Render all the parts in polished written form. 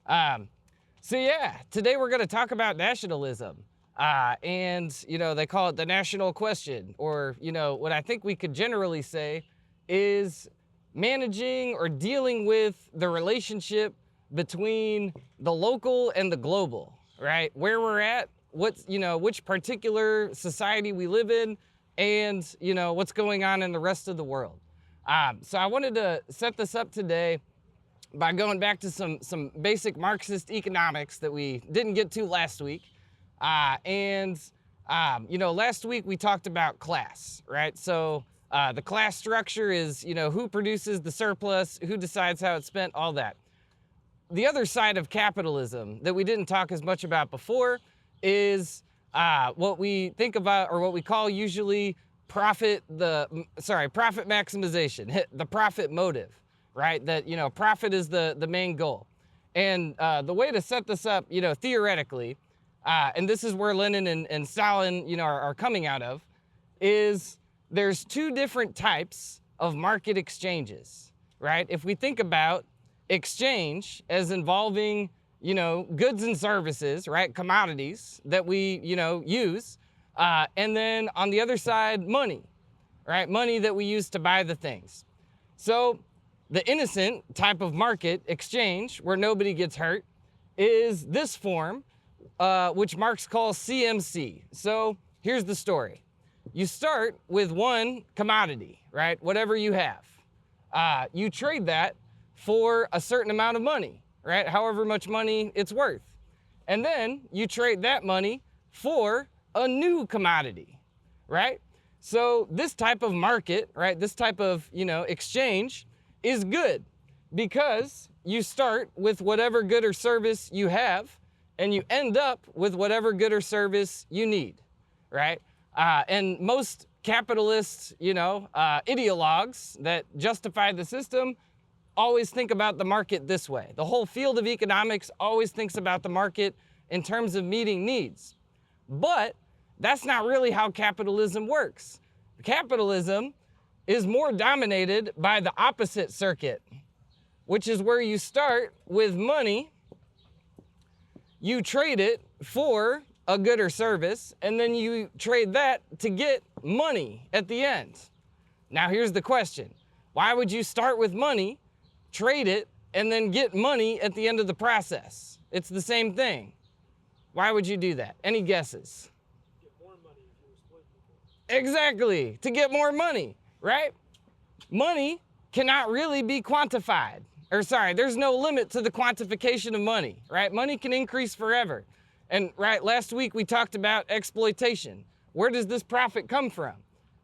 So yeah, today we're going to talk about nationalism. And, they call it the national question, or, what I think we could generally say is managing or dealing with the relationship between the local and the global, right? Where we're at, which particular society we live in, and, what's going on in the rest of the world. So I wanted to set this up today by going back to some basic Marxist economics that we didn't get to last week. Last week we talked about class, right? So the class structure is, who produces the surplus, who decides how it's spent, all that. The other side of capitalism that we didn't talk as much about before is what we think about, or what we call usually profit maximization, the profit motive, right? That, profit is the main goal. And the way to set this up, theoretically, and this is where Lenin and Stalin, are coming out of, is there's two different types of market exchanges, right? If we think about exchange as involving, goods and services, right? Commodities that we, use. And then on the other side, money, right? Money that we use to buy the things. So the innocent type of market exchange, where nobody gets hurt, is this form, which Marx calls CMC. So here's the story. You start with one commodity, right? Whatever you have. You trade that for a certain amount of money, right? However much money it's worth. And then you trade that money for a new commodity, right? So this type of market, right? This type of, exchange is good because you start with whatever good or service you have and you end up with whatever good or service you need, right? And most capitalists, ideologues that justify the system always think about the market this way. The whole field of economics always thinks about the market in terms of meeting needs. But that's not really how capitalism works. Capitalism is more dominated by the opposite circuit, which is where you start with money, you trade it for a good or service, and then you trade that to get money at the end. Now here's the question. Why would you start with money, trade it, and then get money at the end of the process? It's the same thing. Why would you do that? Any guesses? Get more money if you exploit people. Exactly, to get more money, right? Money cannot really be quantified. There's no limit to the quantification of money, right? Money can increase forever. And right, last week we talked about exploitation. Where does this profit come from?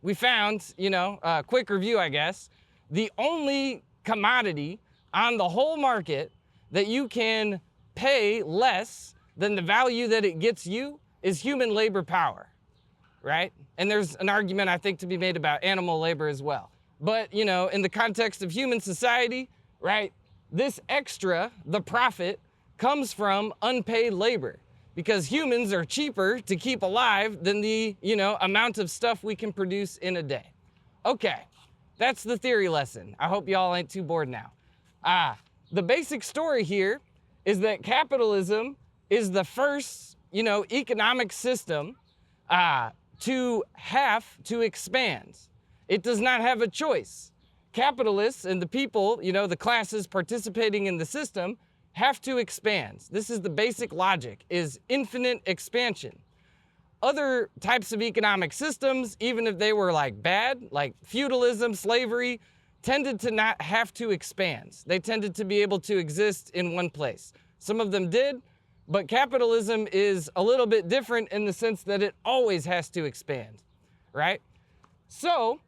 We found, a quick review, I guess, the only commodity on the whole market that you can pay less than the value that it gets you is human labor power, right? And there's an argument, I think, to be made about animal labor as well. But, in the context of human society, right, this extra, the profit, comes from unpaid labor because humans are cheaper to keep alive than the, amount of stuff we can produce in a day. Okay, that's the theory lesson. I hope y'all ain't too bored now. The basic story here is that capitalism is the first, economic system to have to expand. It does not have a choice. Capitalists and the people, the classes participating in the system have to expand. This is the basic logic, is infinite expansion. Other types of economic systems, even if they were bad, like feudalism, slavery, tended to not have to expand. They tended to be able to exist in one place. Some of them did, but capitalism is a little bit different in the sense that it always has to expand, right? So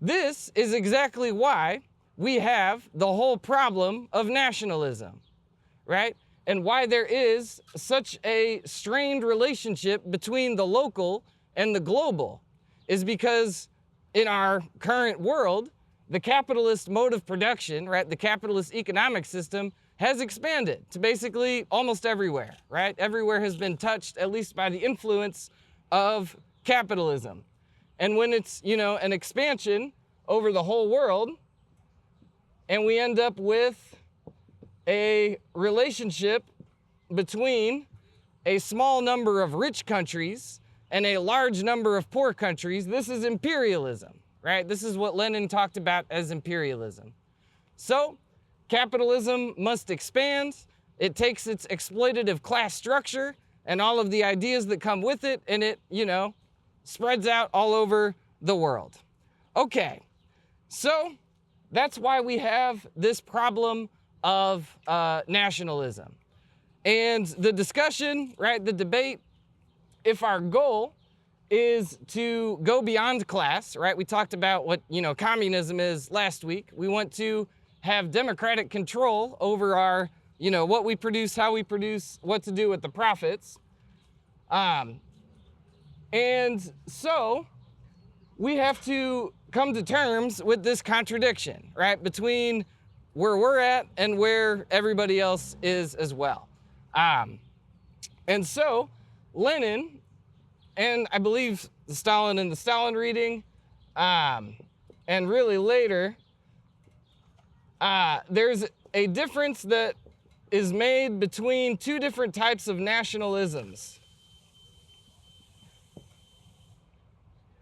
this is exactly why we have the whole problem of nationalism, right? And why there is such a strained relationship between the local and the global is because in our current world, the capitalist mode of production, right, the capitalist economic system has expanded to basically almost everywhere, right? Everywhere has been touched, at least by the influence of capitalism. And when it's, an expansion over the whole world, and we end up with a relationship between a small number of rich countries and a large number of poor countries. This is imperialism, right? This is what Lenin talked about as imperialism. So, capitalism must expand. It takes its exploitative class structure and all of the ideas that come with it, and it, spreads out all over the world. Okay, so that's why we have this problem of nationalism. And the discussion, right, the debate, if our goal is to go beyond class, right, we talked about what, communism is last week. We want to have democratic control over our, what we produce, how we produce, what to do with the profits. And so we have to come to terms with this contradiction, right, between where we're at and where everybody else is as well. And so Lenin, and I believe Stalin in the Stalin reading, and really later, there's a difference that is made between two different types of nationalisms.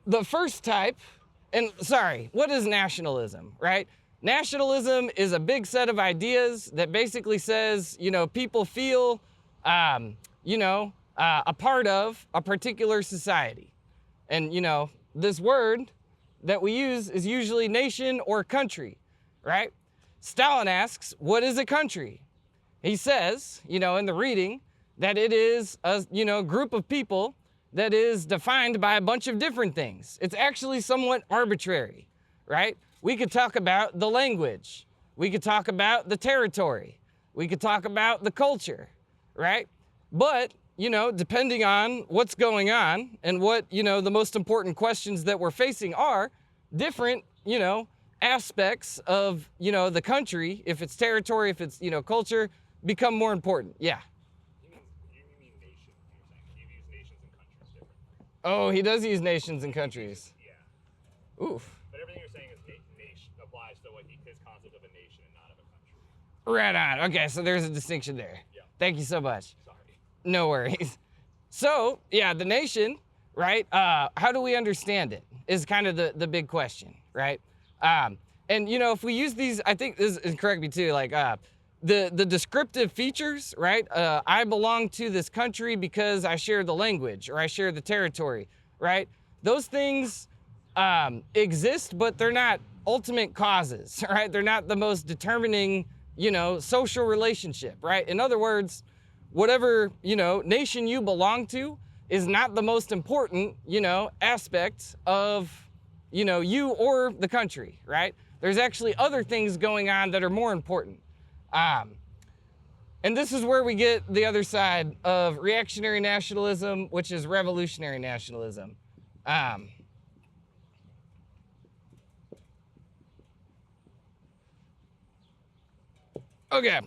The first type, and sorry, what is nationalism, right? Nationalism is a big set of ideas that basically says, people feel, a part of a particular society. And, this word that we use is usually nation or country, right? Stalin asks, what is a country? He says, in the reading, that it is a, group of people that is defined by a bunch of different things. It's actually somewhat arbitrary, right? We could talk about the language. We could talk about the territory. We could talk about the culture, right? But, depending on what's going on and what, the most important questions that we're facing are, different, aspects of, the country, if it's territory, if it's, culture, become more important. Yeah. You mean nation, you're saying. You use nations and countries differently. Oh, he does use nations and countries. Yeah. Oof. But everything you're saying is nation applies to his concept of a nation and not of a country. Right on. Okay, so there's a distinction there. Yeah. Thank you so much. Sorry. No worries. So, yeah, the nation, right? How do we understand it is kind of the big question, right? And, if we use these, I think this is, correct me too, like the descriptive features, right? I belong to this country because I share the language or I share the territory, right? Those things exist, but they're not ultimate causes, right? They're not the most determining, social relationship, right? In other words, whatever, nation you belong to is not the most important, aspect of, you or the country, right? There's actually other things going on that are more important. And this is where we get the other side of reactionary nationalism, which is revolutionary nationalism. Okay.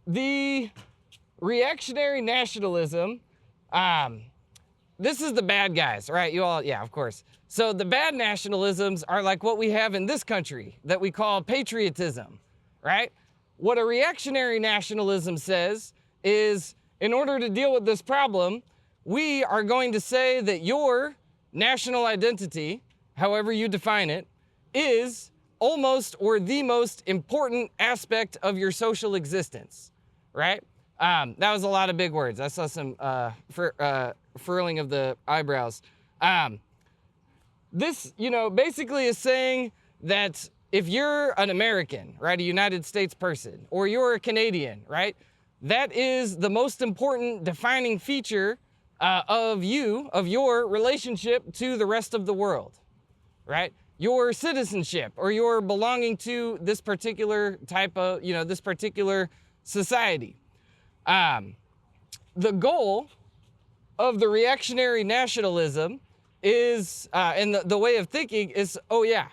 The reactionary nationalism, this is the bad guys, right? You all, yeah, of course. So the bad nationalisms are like what we have in this country that we call patriotism, right? What a reactionary nationalism says is, in order to deal with this problem, we are going to say that your national identity, however you define it, is almost or the most important aspect of your social existence, right? That was a lot of big words. I saw some furling of the eyebrows. This, basically is saying that if you're an American, right, a United States person, or you're a Canadian, right, that is the most important defining feature of your relationship to the rest of the world, right? Your citizenship or your belonging to this particular type of, this particular society. The goal of the reactionary nationalism is, and the way of thinking is, oh yeah.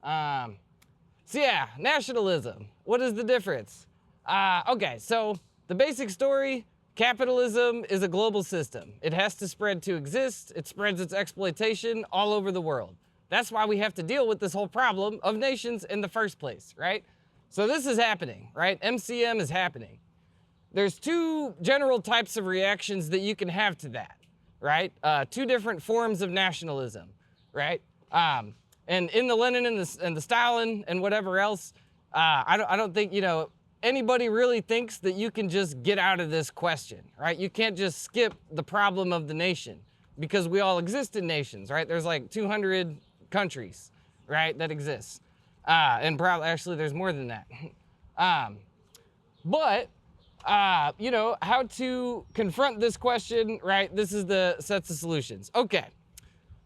Sorry. So yeah, nationalism. What is the difference? Okay, so the basic story, capitalism is a global system. It has to spread to exist. It spreads its exploitation all over the world. That's why we have to deal with this whole problem of nations in the first place, right? So this is happening, right? MCM is happening. There's two general types of reactions that you can have to that, right? Two different forms of nationalism, right? And in the Lenin and the Stalin and whatever else, I don't think, you know, anybody really thinks that you can just get out of this question, right? You can't just skip the problem of the nation because we all exist in nations, right? There's like 200 countries, right, that exist. And probably, actually, there's more than that. You know, how to confront this question, right? This is the sets of solutions. Okay,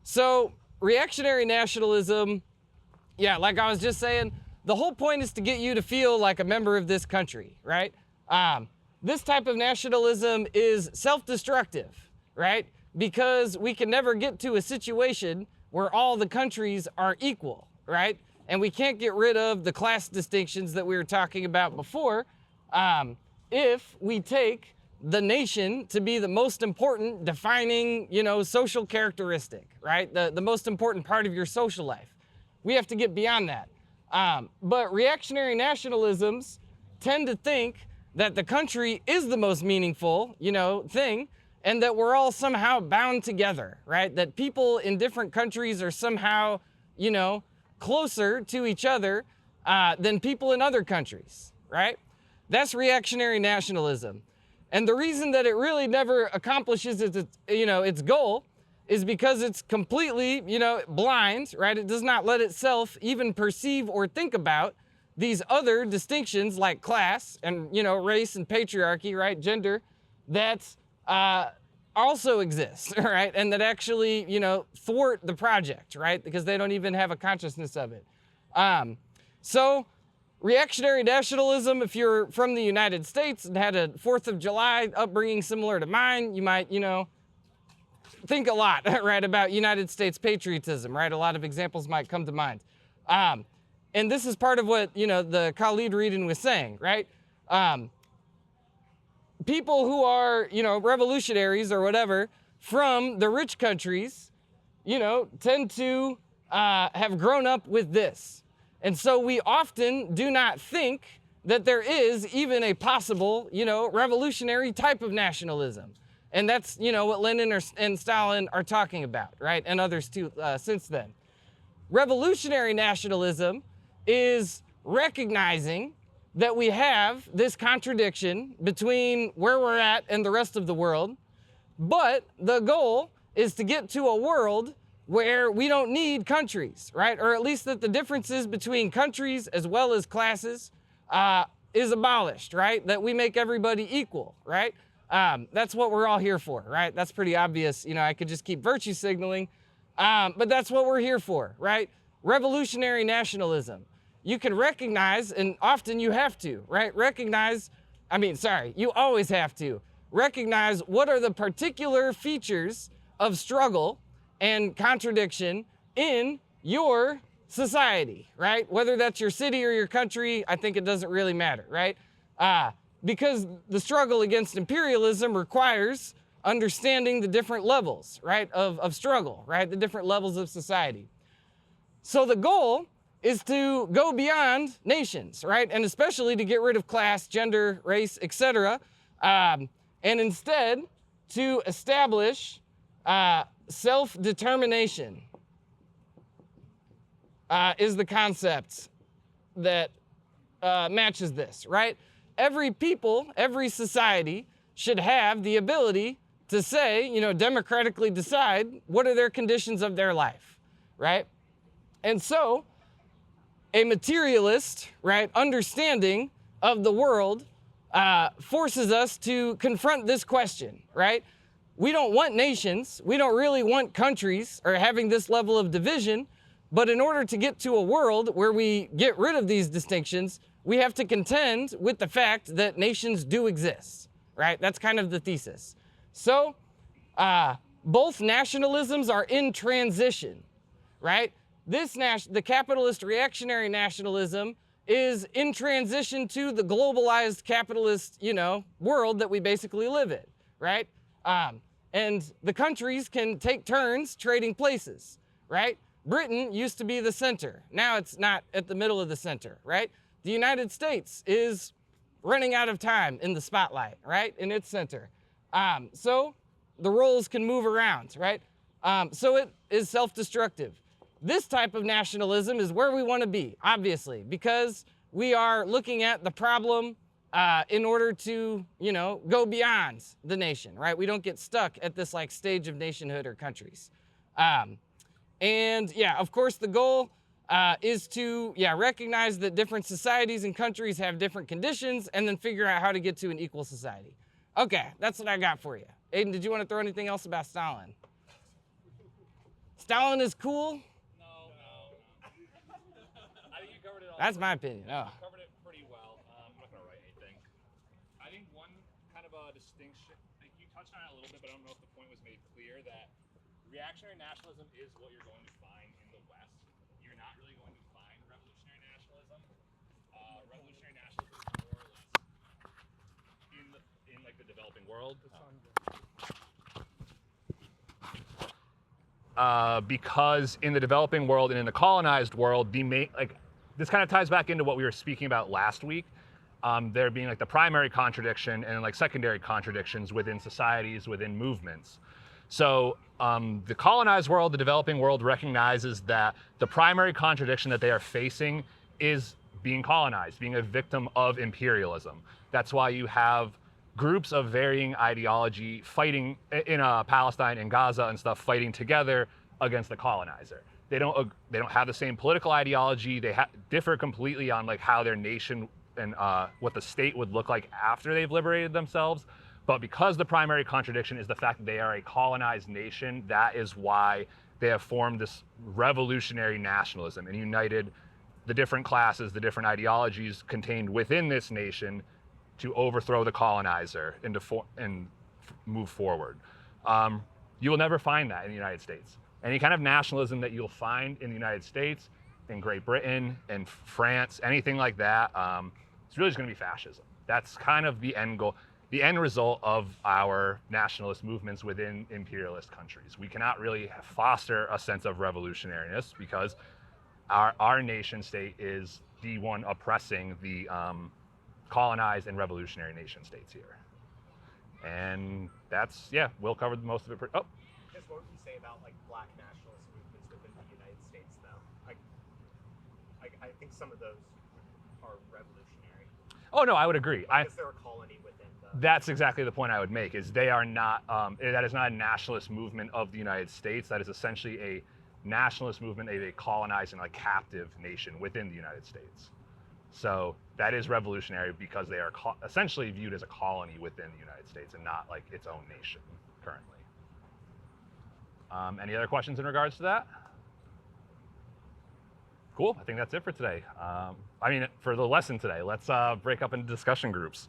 so reactionary nationalism, yeah, like I was just saying, the whole point is to get you to feel like a member of this country, right? This type of nationalism is self-destructive, right? Because we can never get to a situation where all the countries are equal, right? And we can't get rid of the class distinctions that we were talking about before if we take the nation to be the most important defining, you know, social characteristic, right? The most important part of your social life. We have to get beyond that. But reactionary nationalisms tend to think that the country is the most meaningful, you know, thing, and that we're all somehow bound together, right? That people in different countries are somehow, you know, closer to each other than people in other countries, right? That's reactionary nationalism. And the reason that it really never accomplishes its goal is because it's completely, you know, blind, right? It does not let itself even perceive or think about these other distinctions like class and, you know, race and patriarchy, right? Gender, that also exist, right? And that actually, you know, thwart the project, right? Because they don't even have a consciousness of it. So reactionary nationalism, if you're from the United States and had a 4th of July upbringing similar to mine, you might, you know, think a lot, right, about United States patriotism, right? A lot of examples might come to mind. And this is part of what, you know, the Khalid reading was saying, right? People who are, you know, revolutionaries or whatever from the rich countries, you know, tend to have grown up with this. And so we often do not think that there is even a possible, you know, revolutionary type of nationalism. And that's, you know, what Lenin and Stalin are talking about, right? And others too since then. Revolutionary nationalism is recognizing that we have this contradiction between where we're at and the rest of the world, but the goal is to get to a world where we don't need countries, right? Or at least that the differences between countries as well as classes is abolished, right? That we make everybody equal, right? That's what we're all here for, right? That's pretty obvious. You know, I could just keep virtue signaling, but that's what we're here for, right? Revolutionary nationalism. You can recognize, and often you have to, right? You always have to recognize what are the particular features of struggle and contradiction in your society, right? Whether that's your city or your country, I think it doesn't really matter, right? Because the struggle against imperialism requires understanding the different levels, right, of struggle, right, the different levels of society. So the goal is to go beyond nations, right, and especially to get rid of class, gender, race, etc., and instead to establish self-determination is the concept that matches this, right? Every people, every society should have the ability to say, you know, democratically decide what are their conditions of their life, right? And so a materialist, right, understanding of the world forces us to confront this question, right? We don't want nations, we don't really want countries or having this level of division, but in order to get to a world where we get rid of these distinctions, we have to contend with the fact that nations do exist, right? That's kind of the thesis. So both nationalisms are in transition, right? The capitalist reactionary nationalism is in transition to the globalized capitalist, you know, world that we basically live in, right? And the countries can take turns trading places, right? Britain used to be the center. Now it's not at the middle of the center, right? the United States is running out of time in the spotlight, right? In its center. So the roles can move around, right? So it is self-destructive. This type of nationalism is where we want to be, obviously, because we are looking at the problem in order to, go beyond the nation, right? We don't get stuck at this like stage of nationhood or countries. And yeah, of course, the goal is to recognize that different societies and countries have different conditions and then figure out how to get to an equal society. Okay, that's what I got for you. Aiden, did you want to throw anything else about Stalin? Stalin is cool? No. I think you covered it all. That's my opinion. Oh. You covered it pretty well. I'm not going to write anything. I think one kind of a distinction, like you touched on it a little bit, but I don't know if the point was made clear that reactionary nationalism is what you're going to find in the West. You're not really going to find revolutionary nationalism. Revolutionary nationalism is more or less in like the developing world. Because in the developing world and in the colonized world, this kind of ties back into what we were speaking about last week. There being like the primary contradiction and like secondary contradictions within societies, within movements. So the colonized world, the developing world recognizes that the primary contradiction that they are facing is being colonized, being a victim of imperialism. That's why you have groups of varying ideology fighting in Palestine and Gaza and stuff, fighting together against the colonizer. They don't have the same political ideology. They differ completely on like how their nation and what the state would look like after they've liberated themselves. But because the primary contradiction is the fact that they are a colonized nation, that is why they have formed this revolutionary nationalism and united the different classes, the different ideologies contained within this nation to overthrow the colonizer and move forward. You will never find that in the United States. Any kind of nationalism that you'll find in the United States, in Great Britain, in France, anything like that, it's really just going to be fascism. That's kind of the end goal, the end result of our nationalist movements within imperialist countries. We cannot really foster a sense of revolutionariness because our nation state is the one oppressing the colonized and revolutionary nation states here. And that's, we'll cover most of it. Just what would you say about like black nationalist movements within the United States though? I think some of those are revolutionary. Oh no, I would agree. Because they're a colony within the... That's exactly the point I would make, is they are not, that is not a nationalist movement of the United States. That is essentially a nationalist movement of a colonized and a captive nation within the United States. So that is revolutionary because they are essentially viewed as a colony within the United States and not like its own nation currently. Any other questions in regards to that? Cool, I think that's it for today. For the lesson today. Let's break up into discussion groups.